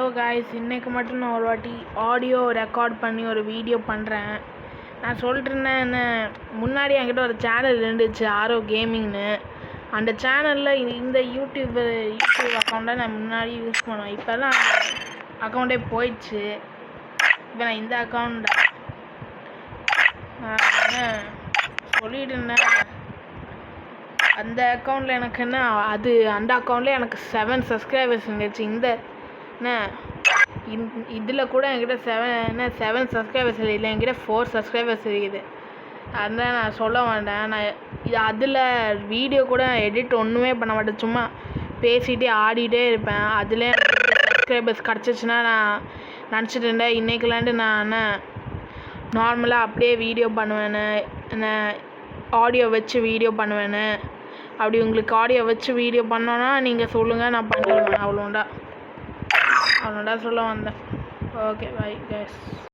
Hello guys, இன்றைக்கு மட்டும் நான் ஒரு வாட்டி ஆடியோ ரெக்கார்ட் பண்ணி ஒரு வீடியோ பண்ணுறேன். நான் சொல்லிட்டு இருந்தேன், என்ன முன்னாடி என்கிட்ட ஒரு சேனல் இருந்துச்சு, ஆரோ கேமிங்னு. அந்த சேனலில் இந்த யூடியூப் அக்கௌண்ட்டை நான் முன்னாடி யூஸ் பண்ணுவேன். இப்போல்லாம் அந்த அக்கௌண்ட்டே போயிடுச்சு. இப்போ நான் இந்த அக்கௌண்ட் சொல்லிட்டு இருந்தேன். அந்த அக்கௌண்ட்டில் எனக்கு என்ன அந்த அக்கௌண்ட்லேயே எனக்கு 7 சப்ஸ்கிரைபர்ஸ் இருந்துச்சு. இதில் கூட என்கிட்ட 7 சப்ஸ்கிரைபர்ஸ் இல்லை, என்கிட்ட 4 சப்ஸ்கிரைபர்ஸ் இருக்குது. அதுதான் நான் சொல்ல வேண்டேன். நான் அதில் வீடியோ கூட எடிட் ஒன்றுமே பண்ண மாட்டேன், சும்மா பேசிகிட்டே ஆடிகிட்டே இருப்பேன். அதில் சப்ஸ்கிரைபர்ஸ் கிடச்சிச்சின்னா நான் நினச்சிட்டு இருந்தேன் இன்றைக்குலாண்டு நான் நார்மலாக அப்படியே வீடியோ பண்ணுவேன்னு, ஆடியோ வச்சு வீடியோ பண்ணுவேன்னு. அப்படி உங்களுக்கு ஆடியோ வச்சு வீடியோ பண்ணோன்னா நீங்கள் சொல்லுங்கள், நான் பண்ணிடுவேன். அவ்வளோண்டா சொல்ல வந்தேன். Okay, bye guys.